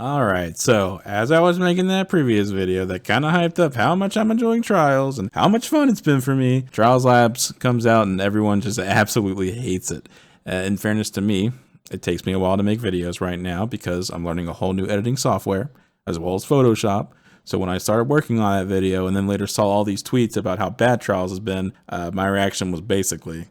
Alright, so as I was making that previous video that kind of hyped up how much I'm enjoying Trials and how much fun it's been for me, Trials Labs comes out and everyone just absolutely hates it. In fairness to me, it takes me a while to make videos right now because I'm learning a whole new editing software as well as Photoshop. So when I started working on that video and then later saw all these tweets about how bad Trials has been, my reaction was basically,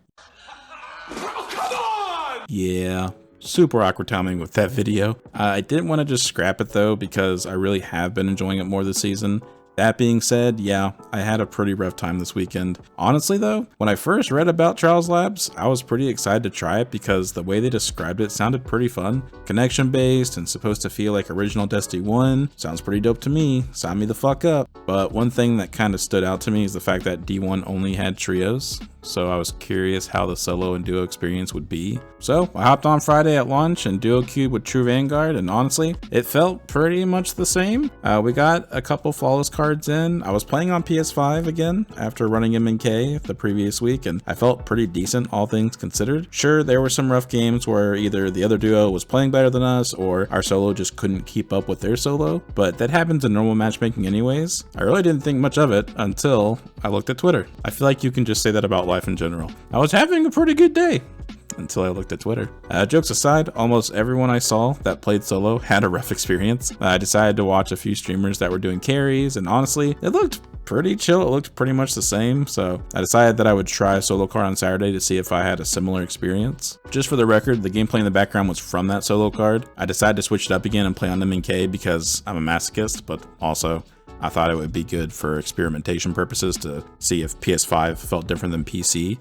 come on! Yeah. Super awkward timing with that video. I didn't want to just scrap it though because I really have been enjoying it more this season. That being said, yeah, I had a pretty rough time this weekend. Honestly though, when I first read about Trials Labs, I was pretty excited to try it because the way they described it sounded pretty fun. Connection based and supposed to feel like original Destiny 1. Sounds pretty dope to me. Sign me the fuck up. But one thing that kind of stood out to me is the fact that D1 only had trios. So I was curious how the solo and duo experience would be. So I hopped on Friday at launch and duo queued with True Vanguard, and honestly, it felt pretty much the same. We got a couple flawless cards in. I was playing on PS5 again after running MNK the previous week, and I felt pretty decent, all things considered. Sure, there were some rough games where either the other duo was playing better than us or our solo just couldn't keep up with their solo, but that happens in normal matchmaking anyways. I really didn't think much of it until I looked at Twitter. I feel like you can just say that about life in general. I was having a pretty good day until I looked at Twitter. Jokes aside, almost everyone I saw that played solo had a rough experience. I decided to watch a few streamers that were doing carries, and honestly, it looked pretty chill. It looked pretty much the same, so I decided that I would try a solo card on Saturday to see if I had a similar experience. Just for the record, the gameplay in the background was from that solo card. I decided to switch it up again and play on MNK because I'm a masochist, but also I thought it would be good for experimentation purposes to see if PS5 felt different than PC.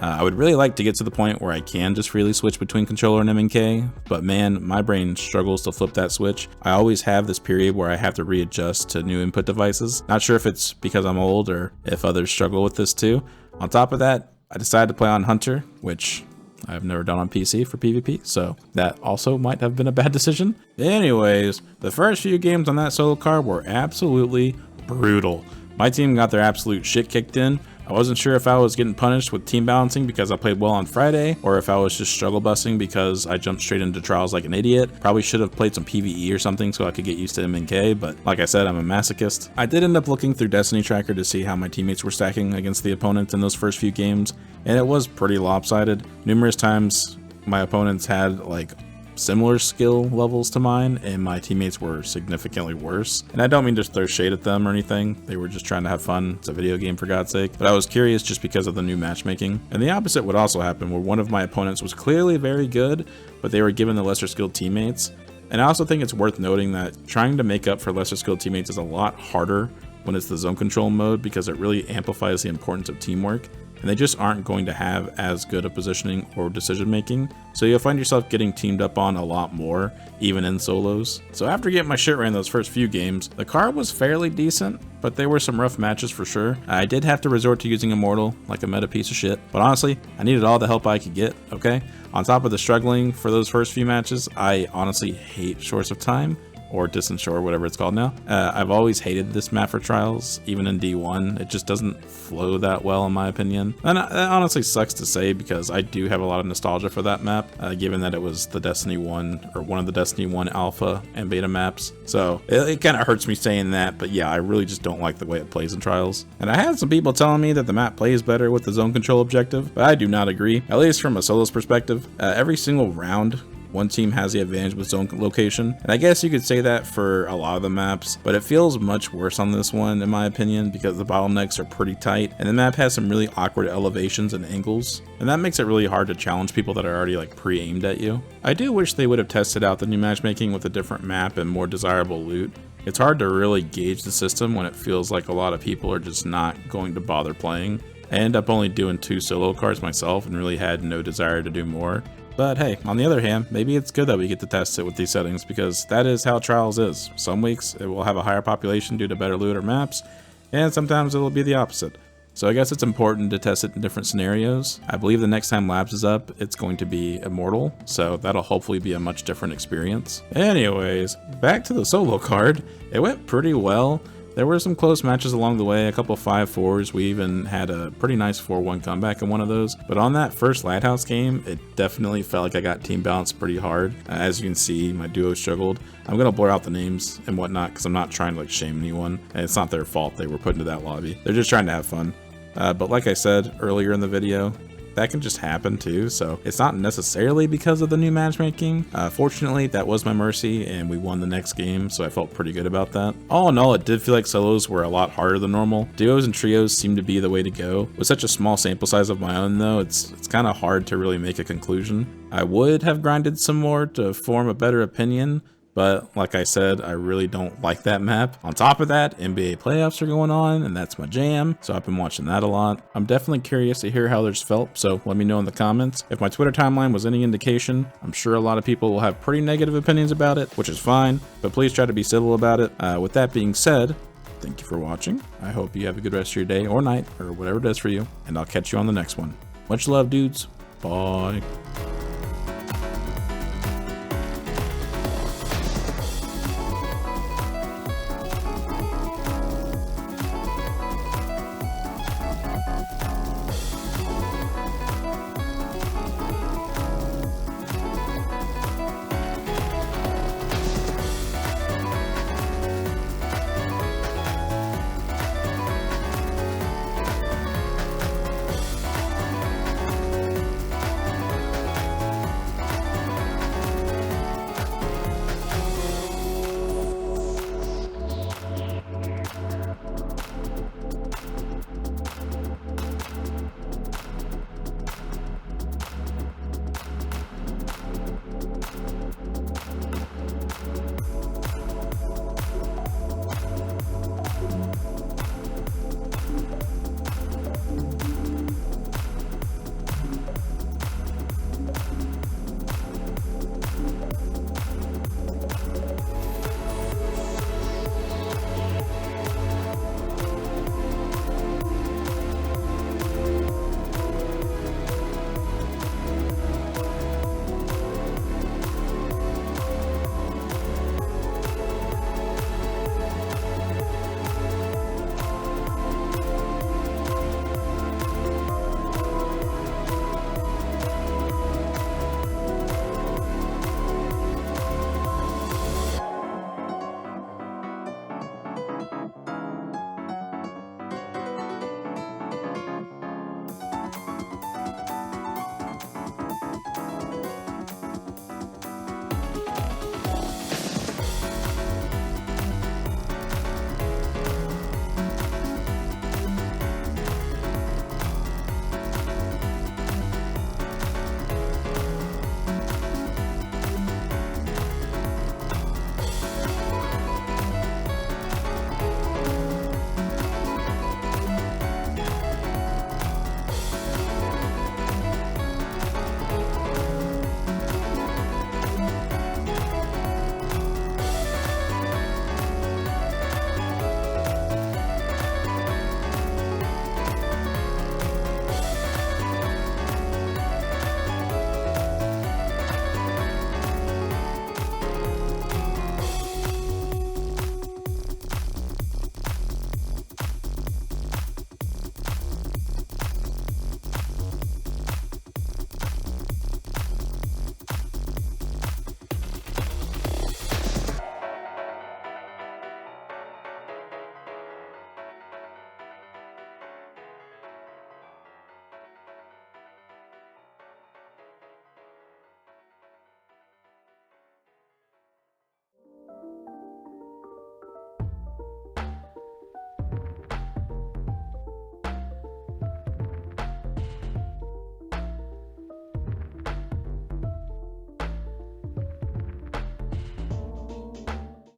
I would really like to get to the point where I can just freely switch between controller and MNK, but man, my brain struggles to flip that switch. I always have this period where I have to readjust to new input devices. Not sure if it's because I'm old or if others struggle with this too. On top of that, I decided to play on Hunter, which I've never done on PC for PvP, so that also might have been a bad decision. Anyways, the first few games on that solo card were absolutely brutal. My team got their absolute shit kicked in. I wasn't sure if I was getting punished with team balancing because I played well on Friday, or if I was just struggle busting because I jumped straight into Trials like an idiot. Probably should have played some PvE or something so I could get used to MNK, but like I said, I'm a masochist. I did end up looking through Destiny Tracker to see how my teammates were stacking against the opponents in those first few games, and it was pretty lopsided. Numerous times my opponents had like similar skill levels to mine, and my teammates were significantly worse. And I don't mean to throw shade at them or anything. They were just trying to have fun. It's a video game, for God's sake. But I was curious just because of the new matchmaking. And the opposite would also happen, where one of my opponents was clearly very good, but they were given the lesser skilled teammates. And I also think it's worth noting that trying to make up for lesser skilled teammates is a lot harder when it's the zone control mode, because it really amplifies the importance of teamwork, and they just aren't going to have as good a positioning or decision making, so you'll find yourself getting teamed up on a lot more, even in solos. So after getting my shit ran those first few games, the card was fairly decent, but there were some rough matches for sure. I did have to resort to using Immortal like a meta piece of shit, but honestly, I needed all the help I could get, okay? On top of the struggling for those first few matches, I honestly hate Shores of Time, or Distant Shore, whatever it's called now. I've always hated this map for Trials, even in D1. It just doesn't flow that well in my opinion. And that honestly sucks to say because I do have a lot of nostalgia for that map, given that it was the Destiny 1, or one of the Destiny 1 alpha and beta maps. So it kind of hurts me saying that, but yeah, I really just don't like the way it plays in Trials. And I had some people telling me that the map plays better with the zone control objective, but I do not agree, at least from a solo's perspective. Every single round, one team has the advantage with zone location, and I guess you could say that for a lot of the maps, but it feels much worse on this one in my opinion because the bottlenecks are pretty tight and the map has some really awkward elevations and angles, and that makes it really hard to challenge people that are already like pre-aimed at you. I do wish they would have tested out the new matchmaking with a different map and more desirable loot. It's hard to really gauge the system when it feels like a lot of people are just not going to bother playing. I ended up only doing 2 solo cards myself and really had no desire to do more. But hey, on the other hand, maybe it's good that we get to test it with these settings because that is how Trials is. Some weeks it will have a higher population due to better loot or maps, and sometimes it will be the opposite. So I guess it's important to test it in different scenarios. I believe the next time Labs is up, it's going to be Immortal, so that'll hopefully be a much different experience. Anyways, back to the solo card. It went pretty well. There were some close matches along the way, a couple 5-4s. We even had a pretty nice 4-1 comeback in one of those. But on that first Lighthouse game, it definitely felt like I got team balanced pretty hard. As you can see, my duo struggled. I'm gonna blur out the names and whatnot because I'm not trying to like shame anyone. And it's not their fault they were put into that lobby. They're just trying to have fun. But like I said earlier in the video, that can just happen too, so it's not necessarily because of the new matchmaking. Fortunately, that was my mercy and we won the next game, so I felt pretty good about that. All in all, it did feel like solos were a lot harder than normal. Duos and trios seem to be the way to go. With such a small sample size of my own though, it's kind of hard to really make a conclusion. I would have grinded some more to form a better opinion, but like I said, I really don't like that map. On top of that, NBA playoffs are going on, and that's my jam, so I've been watching that a lot. I'm definitely curious to hear how others felt, so let me know in the comments. If my Twitter timeline was any indication, I'm sure a lot of people will have pretty negative opinions about it, which is fine, but please try to be civil about it. With that being said, thank you for watching. I hope you have a good rest of your day or night, or whatever it is for you, and I'll catch you on the next one. Much love, dudes. Bye.